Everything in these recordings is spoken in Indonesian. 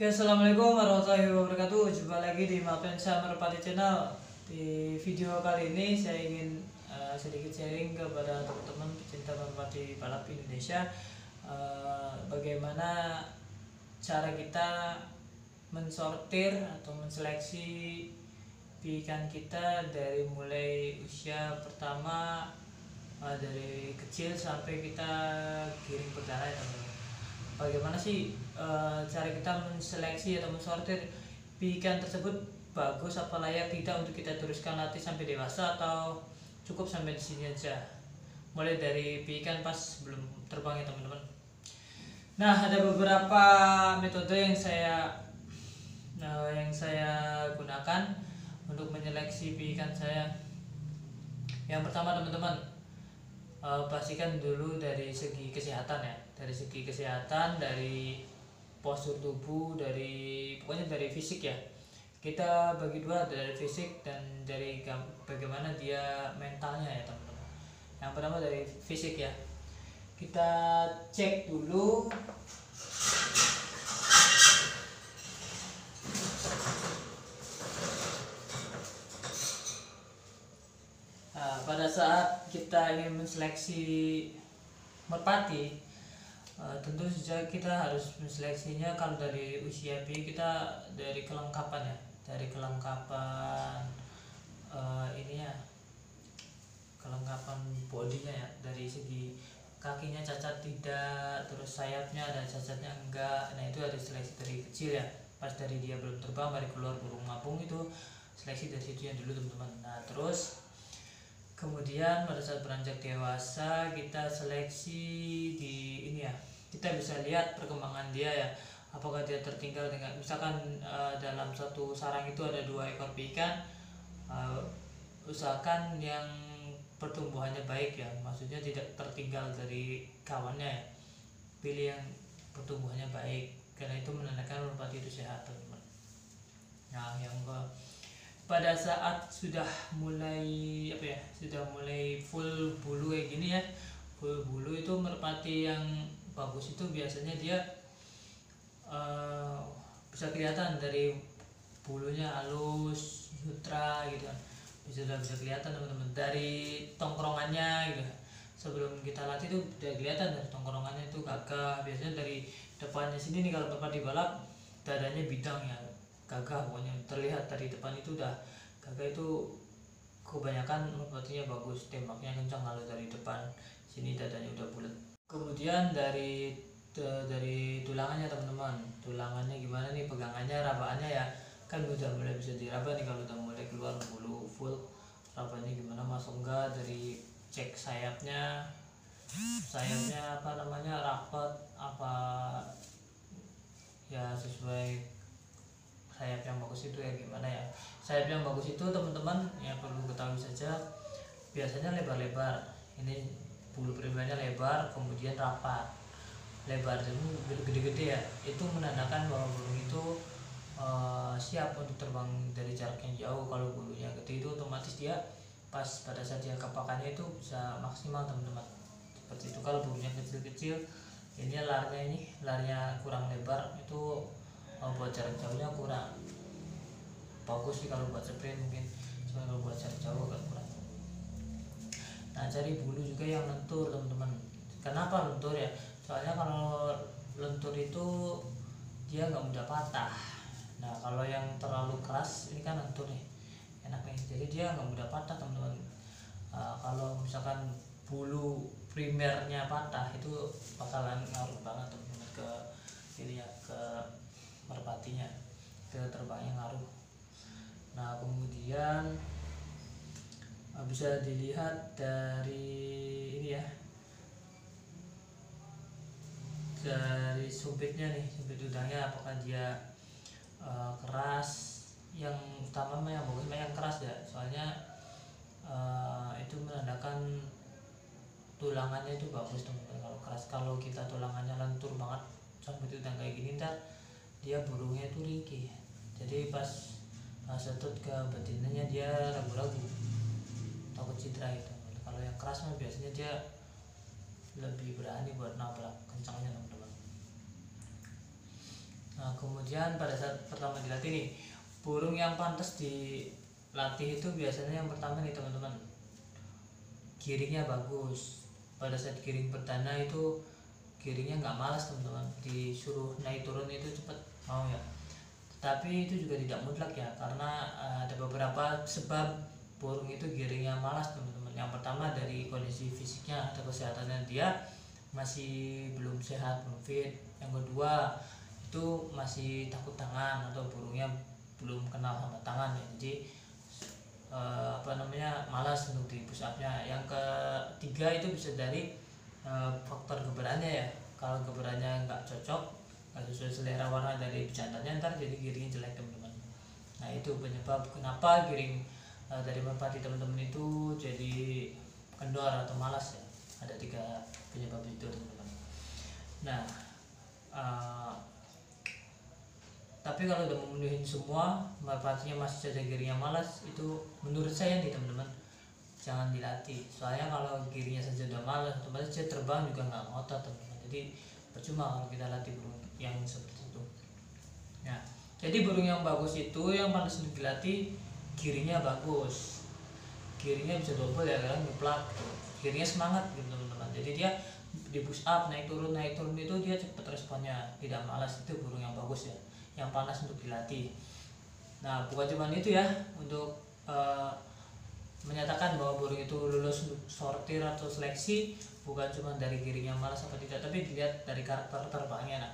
Oke, assalamualaikum warahmatullahi wabarakatuh. Jumpa lagi di Malpensa Merpati Channel. Di video kali ini saya ingin sedikit sharing kepada teman-teman pecinta merpati balap Indonesia, bagaimana cara kita mensortir atau menseleksi ikan kita dari mulai usia pertama, dari kecil sampai kita giring perdana ya teman-teman. Bagaimana sih cara kita menseleksi atau mensortir ikan tersebut bagus apa layak tidak untuk kita teruskan latih sampai dewasa, atau cukup sampai di sini aja, mulai dari ikan pas belum terbang ya teman-teman. Nah, ada beberapa metode yang saya gunakan untuk menyeleksi ikan saya. Yang pertama teman-teman, pastikan dulu dari segi kesehatan ya, dari postur tubuh, pokoknya dari fisik ya. Kita bagi dua, dari fisik dan dari bagaimana dia mentalnya ya teman-teman. Yang pertama dari fisik ya, kita cek dulu pada saat kita ingin menseleksi merpati. Tentu saja kita harus menseleksinya kalau dari usia kita dari kelengkapan ya, kelengkapan bodinya ya, dari segi kakinya cacat tidak, terus sayapnya ada cacatnya enggak. Nah, itu harus seleksi dari kecil ya, pas dari dia belum terbang, baru keluar burung ngapung, itu seleksi dari situ ya dulu teman-teman. Nah, terus kemudian pada saat beranjak dewasa kita seleksi di ini ya, kita bisa lihat perkembangan dia ya, apakah dia tertinggal dengan misalkan dalam satu sarang itu ada 2 ekor ikan, usahakan yang pertumbuhannya baik ya, maksudnya tidak tertinggal dari kawannya ya, pilih yang pertumbuhannya baik, karena itu menandakan merpati itu sehat teman-teman. Nah, yang pada saat sudah mulai full bulu kayak gini ya, full bulu itu merpati yang bagus itu biasanya dia bisa kelihatan dari bulunya halus, sutra gitu kan, bisa kelihatan teman-teman, dari tongkrongannya gitu. Sebelum kita latih itu udah kelihatan dari tongkrongannya itu gagah. Biasanya dari depannya sini nih, kalau merpati balap dadanya bidang ya, gagah pokoknya, terlihat dari depan itu udah gagah. Itu kebanyakan merpatinya bagus, tembaknya kencang. Kalau dari depan sini dadanya udah bulat. Kemudian dari tulangannya teman-teman, tulangannya gimana nih, pegangannya, rabaannya ya, kan udah mulai bisa diraba nih. Kalau udah mulai keluar bulu full, rabanya gimana, masuk enggak. Dari cek sayapnya rapat apa ya, sesuai sayap yang bagus itu ya gimana ya. Sayap yang bagus itu teman-teman ya perlu ketahui saja, biasanya lebar-lebar. Ini bulu primernya lebar, kemudian rapat. Lebar itu gede-gede ya, itu menandakan bahwa burung itu siap untuk terbang dari jarak yang jauh. Kalau bulunya gede itu otomatis dia pas pada saat dia kepakannya itu bisa maksimal teman-teman, seperti itu. Kalau bulunya kecil-kecil, ini larnya kurang lebar, itu buat jarak jauhnya kurang bagus sih. Kalau buat sprint mungkin, cuma kalau buat jarak jauh agak kurang. Nah, cari bulu juga yang lentur teman-teman. Kenapa lentur ya? Soalnya kalau lentur itu dia nggak mudah patah. Nah, kalau yang terlalu keras ini kan lentur nih, enak nih, jadi dia nggak mudah patah teman-teman. Kalau misalkan bulu primernya patah, itu bakalan ngaruh banget teman-teman ke ini ya, ke merpatinya, ke terbangnya ngaruh. Nah, kemudian bisa dilihat dari ini ya, dari sumpitnya nih, sumpit udangnya apakah dia keras. Yang utama yang bagus yang keras ya, soalnya itu menandakan tulangannya itu bagus teman-teman. Kalau keras, kalau kita tulangannya lentur banget sumpit udang kayak gini, ntar dia burungnya itu ringkih, jadi pas setut ke betinanya dia ragu-ragu, takut cedera itu. Kalau yang keras mah biasanya dia lebih berani buat nabrak kencangnya teman-teman. Nah, kemudian pada saat pertama dilatih nih, burung yang pantas dilatih itu biasanya yang pertama nih teman-teman, giringnya bagus. Pada saat giring perdana itu giringnya nggak malas teman-teman, disuruh naik turun itu cepat mau ya. Tapi itu juga tidak mutlak ya, karena ada beberapa sebab burung itu giringnya malas teman-teman. Yang pertama dari kondisi fisiknya atau kesehatannya, dia masih belum sehat, belum fit. Yang kedua itu masih takut tangan atau burungnya belum kenal sama tangan ya, jadi malas untuk di push upnya. Yang ketiga itu bisa dari faktor geberannya ya. Kalau geberannya nggak cocok, nggak sesuai selera warna dari pejantannya, ntar jadi giringnya jelek teman-teman. Nah itu penyebab kenapa giring dari merpati teman-teman itu jadi kendor atau malas ya. Ada 3 penyebab itu teman-teman. Nah tapi kalau udah memenuhi semua, merpatinya masih saja giringnya malas, itu menurut saya nih teman-teman, jangan dilatih. Soalnya kalau giringnya saja udah malas, otomatis dia terbang juga nggak ngotot teman-teman. Jadi percuma kalau kita latih burung yang seperti itu. Nah, jadi burung yang bagus itu yang pantas untuk dilatih, giringnya bagus, giringnya bisa double ya kan, ngeplak gitu. Giringnya semangat gitu teman-teman. Jadi dia di push up naik turun itu dia cepat responnya, tidak malas. Itu burung yang bagus ya, yang panas untuk dilatih. Nah bukan cuma itu ya, untuk menyatakan bahwa burung itu lulus untuk sortir atau seleksi, bukan cuma dari giring yang malas apa tidak, tapi dilihat dari karakter terbangnya. Nah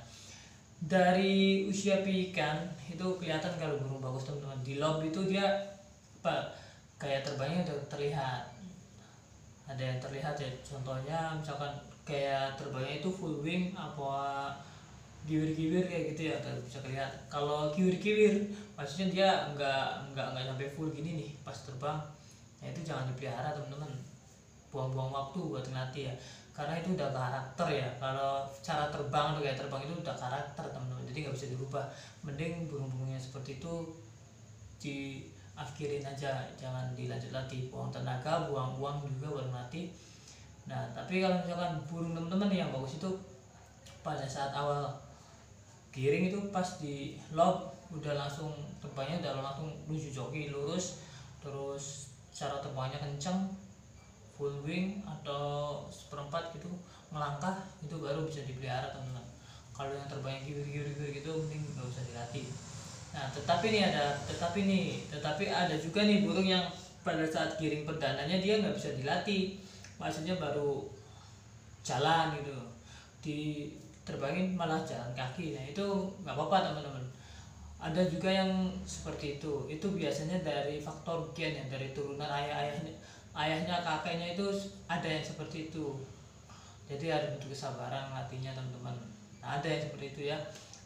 dari usia piikan itu kelihatan kalau burung bagus teman-teman. Di lob itu dia kayak terbangnya udah terlihat, ada yang terlihat ya. Contohnya misalkan kayak terbangnya itu full wing apa giwir-giwir kayak gitu ya, bisa kelihatan. Kalau giwir-giwir maksudnya dia nggak sampai full gini nih pas terbang. Nah itu jangan dipelihara teman-teman, buang-buang waktu buat ngelatih ya, karena itu udah karakter ya. Kalau cara terbang atau kayak terbang itu udah karakter teman-teman, jadi nggak bisa dirubah. Mending burung-burungnya seperti itu diakhirin aja, jangan dilanjut latih, buang tenaga, buang uang juga buat melatih. Nah tapi kalau misalkan burung teman-teman yang bagus itu pada saat awal giring itu pas di lob udah langsung terbangnya udah langsung lucu joki lurus, terus cara terbangnya kencang, full wing atau seperempat gitu melangkah, itu baru bisa dipelihara teman-teman. Kalau yang terbangnya giwir-giwir gitu mending nggak usah dilatih. Nah tetapi ada juga nih burung yang pada saat giring perdananya dia nggak bisa dilatih, maksudnya baru jalan gitu, diterbangin malah jalan kaki. Nah itu nggak apa-apa teman-teman. Ada juga yang seperti itu biasanya dari faktor gen ya, dari turunan ayahnya kakeknya itu ada yang seperti itu. Jadi ada butuh kesabaran latihnya teman-teman. Nah ada yang seperti itu ya.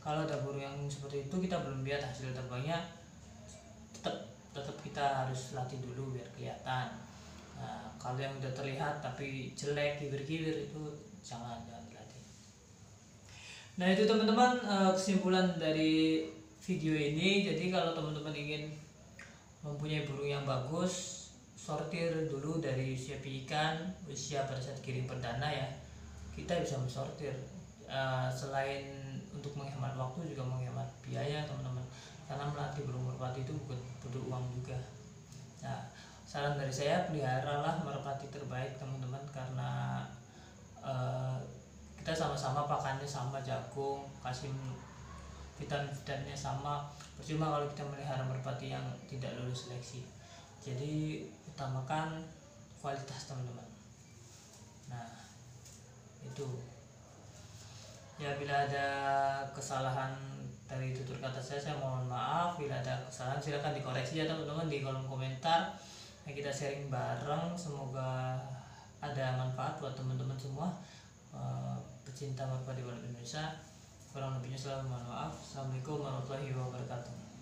Kalau ada burung yang seperti itu kita belum lihat hasil terbangnya, tetap kita harus latih dulu biar kelihatan. Nah kalau yang udah terlihat tapi jelek giwir-giwir itu jangan dilatih. Nah itu teman-teman kesimpulan dari video ini. Jadi kalau teman-teman ingin mempunyai burung yang bagus, sortir dulu dari usia piikan, usia pada saat giring perdana ya. Kita bisa mensortir, selain untuk menghemat waktu juga menghemat biaya teman-teman, karena melatih burung merpati itu butuh uang juga. Nah saran dari saya, peliharalah merpati terbaik teman-teman, karena kita sama-sama pakannya sama, jagung, kasih vitaminnya sama. Percuma kalau kita melihara merpati yang tidak lulus seleksi. Jadi utamakan kualitas teman-teman. Nah itu ya, bila ada kesalahan dari tutur kata saya mohon maaf. Bila ada kesalahan silahkan dikoreksi ya teman-teman di kolom komentar. Nah, kita sharing bareng, semoga ada manfaat buat teman-teman semua pecinta merpati Indonesia. Kurang lebihnya selalu mohon maaf. Assalamualaikum warahmatullahi wabarakatuh.